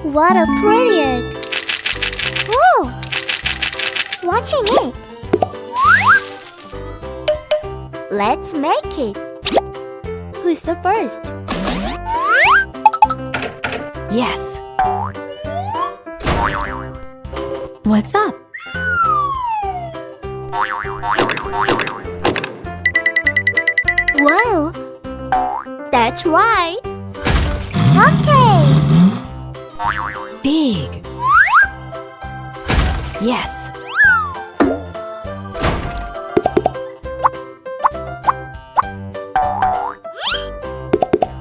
What a pretty egg! Whoa! Watching it! Let's make it! Who's the first? Yes. What's up? Whoa! That's right! Okay! Big. Yes.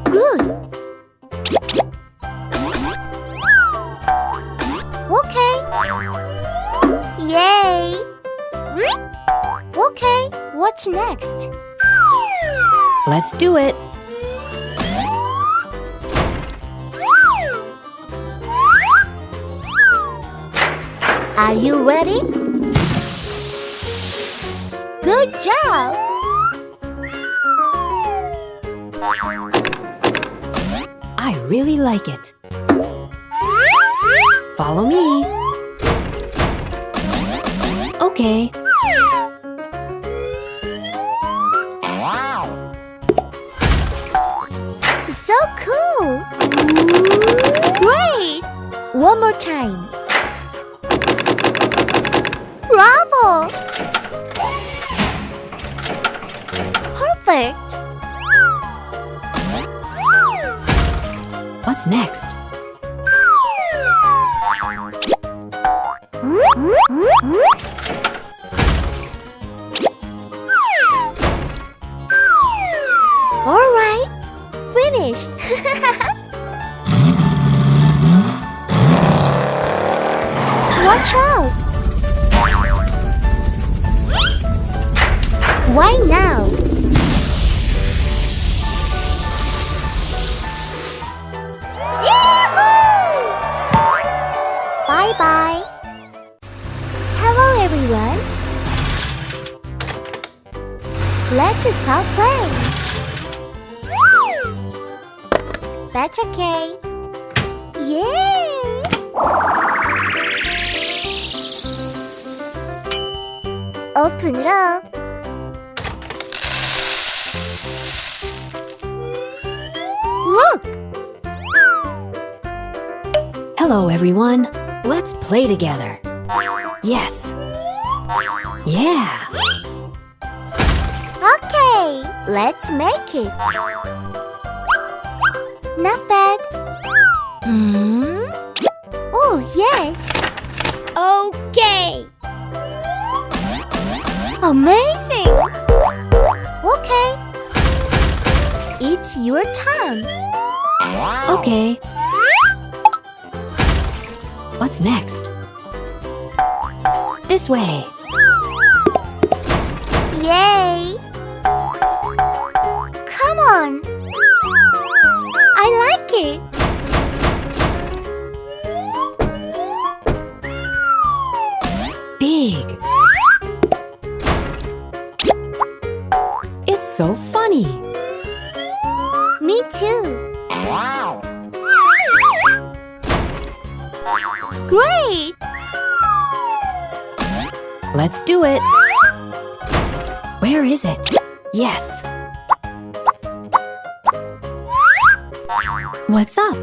Good! Okay! Yay! Okay, what's next? Let's do it. Are you ready? Good job! I really like it. Follow me. Okay. So cool! Great! One more time. Bravo! Perfect! What's next? All right, finished. Watch out! Why now? Bye-bye. Hello, everyone. Let's start playing. That's okay. Yay! Open it up. Look! Hello, everyone. Let's play together. Yes. Yeah. Okay, let's make it. Not bad. Oh, yes. Okay. Amazing. Okay. It's your turn. Okay. What's next? This way. Yay. Come on. I like it. Big. It's so funny. Me too. Great. Let's do it. Where is it? Yes. What's up?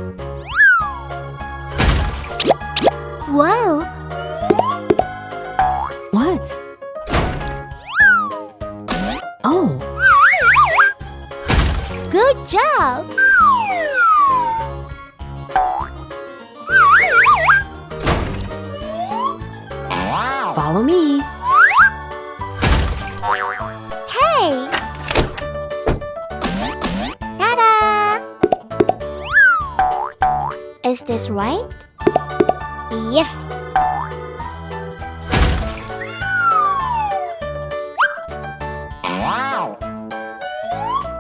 Wow. What? Oh, Good job. follow me. Hey. Ta-da. Is this right? Yes.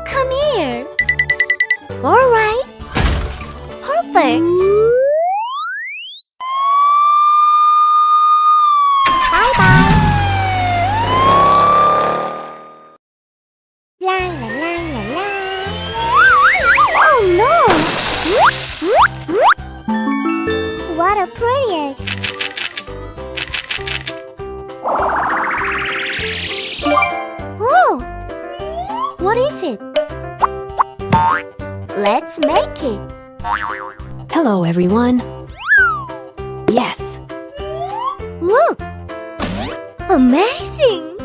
Come here. All right. Perfect. Bye-bye. La la la la la. Oh no. Let's make it. Hello, everyone. Yes. Look! Amazing!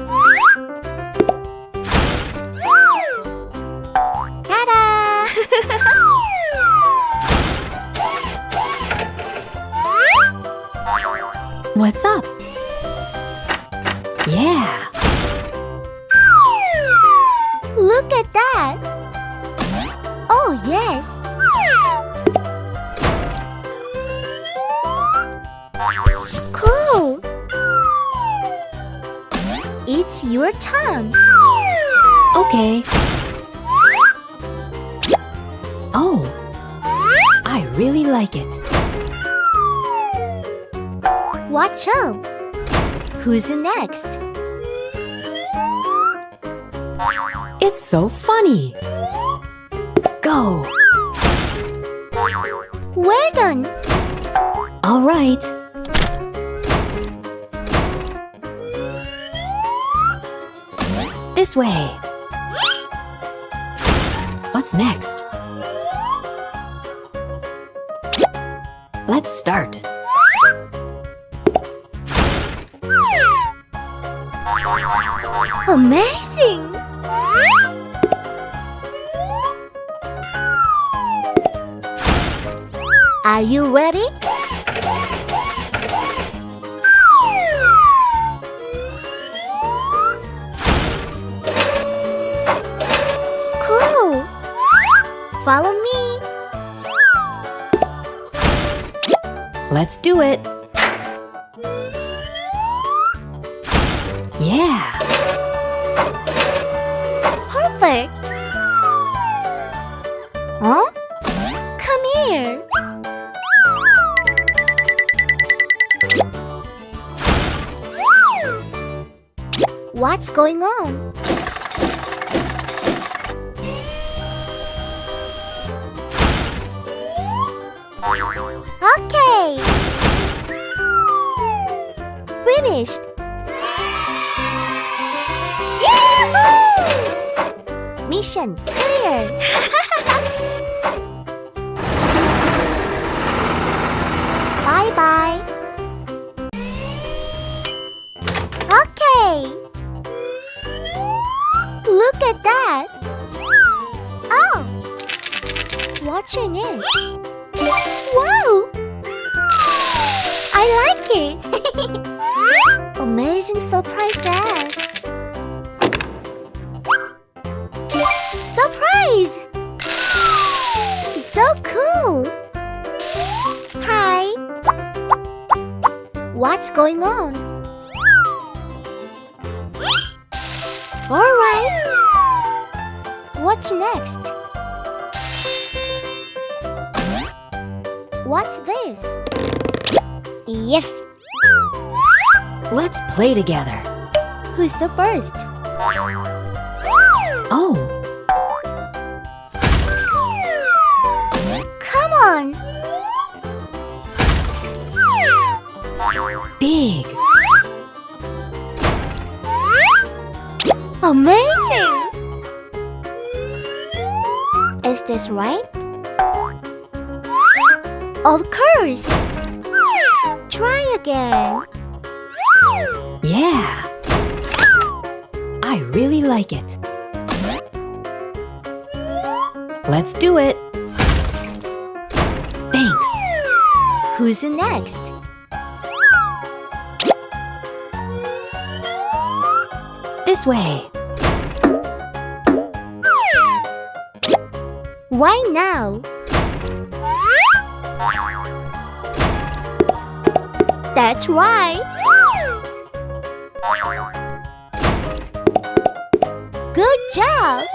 Ta-da! What's up? Yeah. Look at that! Oh, yes! Cool! It's your turn. Okay. Oh, I really like it. Watch out! Who's next? It's so funny. Go. Well done! All right. This way. What's next? Let's start. Amazing! Are you ready? Cool! Follow me. Let's do it. Yeah. Perfect! Huh? Come here. What's going on? Okay. Finished. Yahoo! Mission clear. Bye-bye. Okay. Look at that. Oh. Watching it. Wow. I like it. Amazing surprises. Surprise! So cool. Hi. What's going on? All right. What's next? What's this? Yes. Let's play together. Who's the first? Oh, Come on. big. Amazing. Is this right? Of course. Try again. Yeah. I really like it. Let's do it. Thanks. Who's next? This way. Why now? That's right. Good job.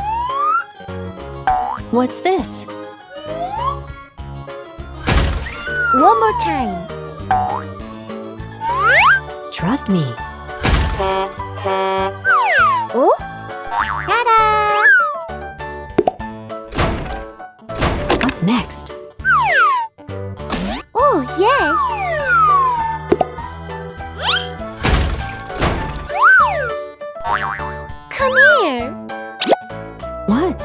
What's this? One more time. Trust me. Oh? Ta-da! What's next? Oh, yes. Come here. What?